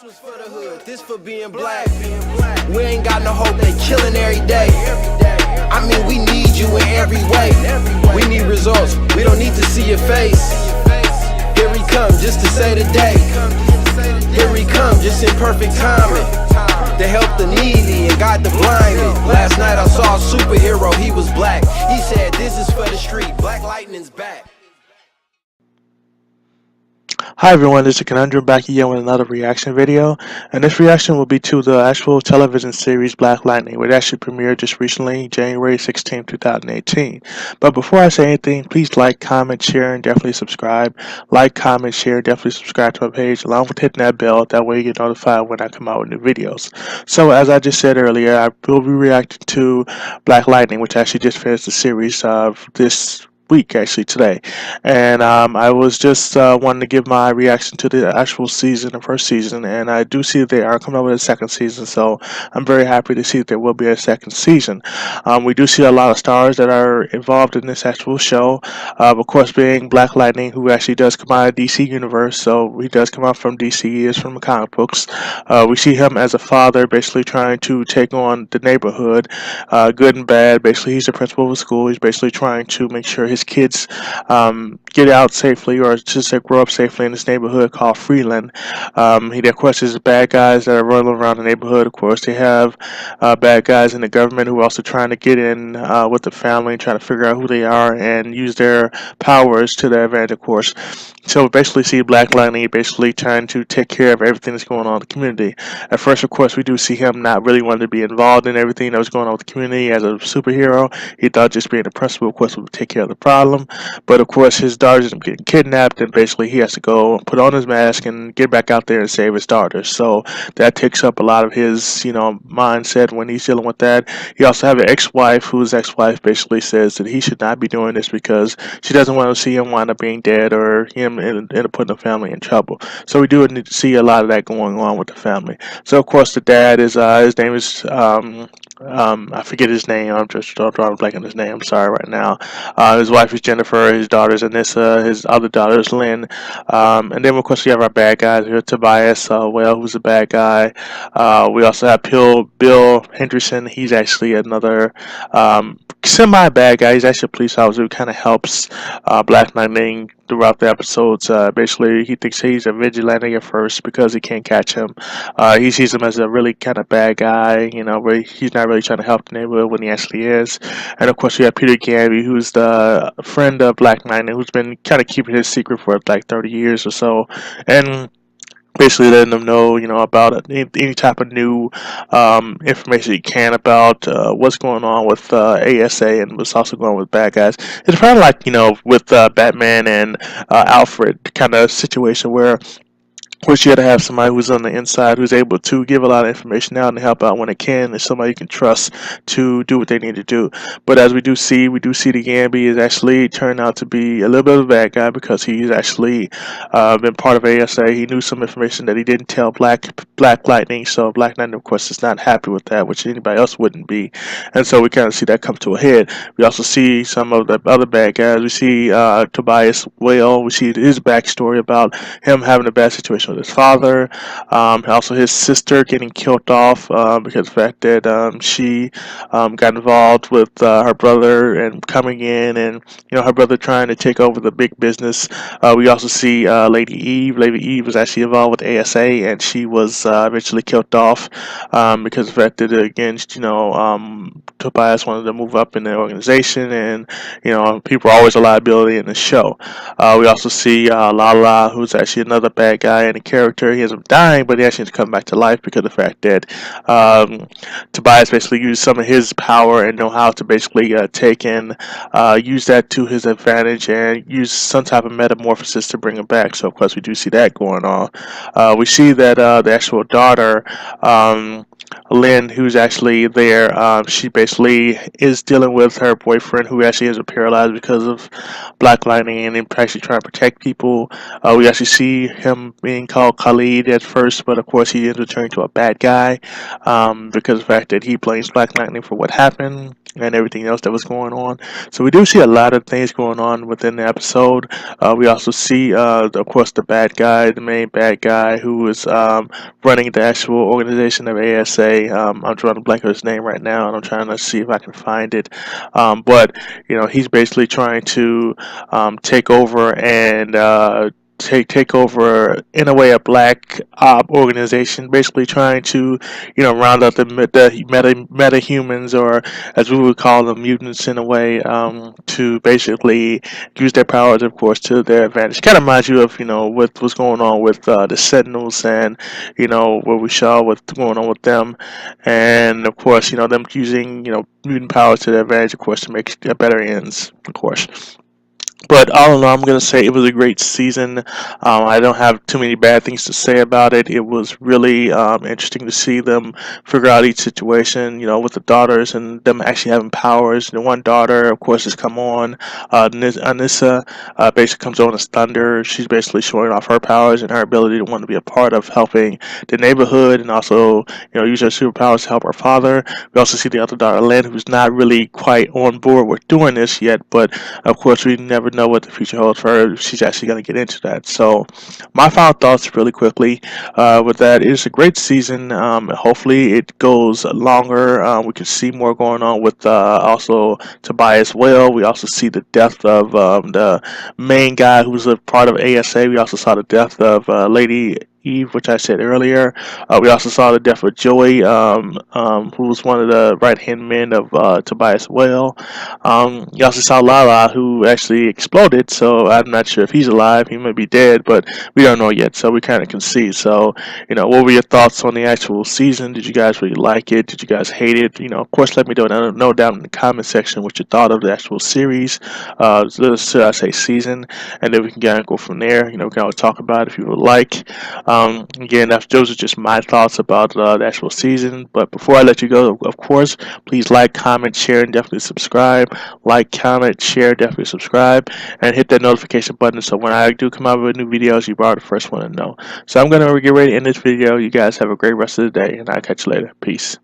one's for the hood, this for being black. We ain't got no hope, they killing every day. I mean, we need you in every way. We need results, we don't need to see your face. Here we come, just to say the day. Here we come, just in perfect timing. To help the needy and guide the blinded. Last night I saw a superhero, he was black. He said, this is for the street, Black Lightning's back. Hi everyone, this is Conundrum back again with another reaction video, and this reaction will be to the actual television series Black Lightning, which actually premiered just recently, January 16, 2018. But before I say anything, please like, comment, share, and definitely subscribe. Like, comment, share, definitely subscribe to my page, along with hitting that bell, that way you get notified when I come out with new videos. So as I just said earlier, I will be reacting to Black Lightning, which actually just finished the series of this week, actually today, and I was just wanting to give my reaction to the actual season, the first season, and I do see that they are coming up with a second season, so I'm very happy to see that there will be a second season. We do see a lot of stars that are involved in this actual show, of course being Black Lightning, who actually does come out of DC Universe, so he does come out from DC, he is from the comic books. We see him as a father, basically trying to take on the neighborhood, good and bad. Basically, he's the principal of a school. He's basically trying to make sure his kids get out safely, or just say grow up safely in this neighborhood called Freeland. He, of course, there's bad guys that are rolling around the neighborhood. Of course, they have bad guys in the government who are also trying to get in with the family and trying to figure out who they are and use their powers to their advantage, of course. So we basically see Black Lightning basically trying to take care of everything that's going on in the community. At first, of course, we do see him not really wanting to be involved in everything that was going on with the community as a superhero. He thought just being the principal, of course, would take care of the problem. But of course, his daughters end up getting kidnapped, and basically he has to go put on his mask and get back out there and save his daughters. So that takes up a lot of his, mindset when he's dealing with that. He also have an ex-wife, whose ex-wife basically says that he should not be doing this because she doesn't want to see him wind up being dead or him end up putting the family in trouble. So we do need to see a lot of that going on with the family. So of course the dad is his name is I forget his name. I'm just drawing a blank on his name. I'm sorry right now. His wife is Jennifer. His daughter is Anissa. His other daughter is Lynn. And then of course we have our bad guys here. Tobias, who's a bad guy. We also have Bill Henderson. He's actually another semi-bad guy. He's actually a police officer who kind of helps Black Lightning throughout the episodes. Basically, he thinks he's a vigilante at first because he can't catch him. He sees him as a really kind of bad guy, where he's not really trying to help the neighborhood when he actually is. And of course, we have Peter Gamby, who's the friend of Black Lightning, who's been kind of keeping his secret for like 30 years or so. And basically letting them know, about any type of new information you can about what's going on with ASA and what's also going on with bad guys. It's kind of like, with Batman and Alfred kind of situation where you got to have somebody who's on the inside who's able to give a lot of information out and help out when it can, and somebody you can trust to do what they need to do. But as we do see the Gamby is actually turned out to be a little bit of a bad guy because he's actually been part of ASA. He knew some information that he didn't tell Black Lightning, so Black Lightning, of course, is not happy with that, which anybody else wouldn't be. And so we kind of see that come to a head. We also see some of the other bad guys. We see Tobias Whale. We see his backstory about him having a bad situation with his father, also his sister getting killed off because of the fact that she got involved with her brother and coming in, and her brother trying to take over the big business. We also see Lady Eve. Lady Eve was actually involved with ASA, and she was eventually killed off because of the fact that again, Tobias wanted to move up in the organization, and people are always a liability in the show. We also see Lala, who's actually another bad guy and a character. He ends up dying, but he actually has to come back to life because of the fact that Tobias basically used some of his power and know-how to basically take and use that to his advantage and use some type of metamorphosis to bring him back. So of course we do see that going on. We see that the actual daughter, Lynn, who's actually there, she basically is dealing with her boyfriend who actually is paralyzed because of Black Lightning and actually trying to protect people. We actually see him being called Khalid at first, but of course he ends up turning to a bad guy because of the fact that he blames Black Lightning for what happened. and everything else that was going on. So we do see a lot of things going on within the episode. We also see, of course, the bad guy, the main bad guy, who is running the actual organization of ASA. I'm trying to blank on his name right now, and I'm trying to see if I can find it. But he's basically trying to take over and take over in a way a black op organization, basically trying to round up the meta humans, or as we would call them, mutants, in a way, to basically use their powers, of course, to their advantage. Kind of reminds you of what was going on with the Sentinels, and what we saw what's going on with them, and of course them using mutant powers to their advantage, of course, to make better ends, of course. But all in all, I'm going to say it was a great season. I don't have too many bad things to say about it. It was really interesting to see them figure out each situation, with the daughters and them actually having powers. The one daughter, of course, has come on. Anissa basically comes on as Thunder. She's basically showing off her powers and her ability to want to be a part of helping the neighborhood, and also, use her superpowers to help her father. We also see the other daughter, Lynn, who's not really quite on board with doing this yet, but of course, we never know what the future holds for her if she's actually going to get into that. So, my final thoughts really quickly with that is a great season. Hopefully, it goes longer. We can see more going on with also Tobias Whale. We also see the death of the main guy who's a part of ASA. We also saw the death of Lady Eve, which I said earlier. We also saw the death of Joey, who was one of the right-hand men of Tobias Whale. You also saw Lala, who actually exploded, so I'm not sure if he's alive. He might be dead, but we don't know yet, so we kind of can see. So, what were your thoughts on the actual season? Did you guys really like it? Did you guys hate it? Of course, let me know down in the comment section what you thought of the actual series, should I say season, and then we can kind of go from there. We can always talk about it if you would like. Again, those are just my thoughts about the actual season. But before I let you go, of course, please like, comment, share, and definitely subscribe. Like, comment, share, definitely subscribe, and hit that notification button so when I do come out with new videos, you are the first one to know. So I'm going to get ready to end this video. You guys have a great rest of the day, and I'll catch you later. Peace.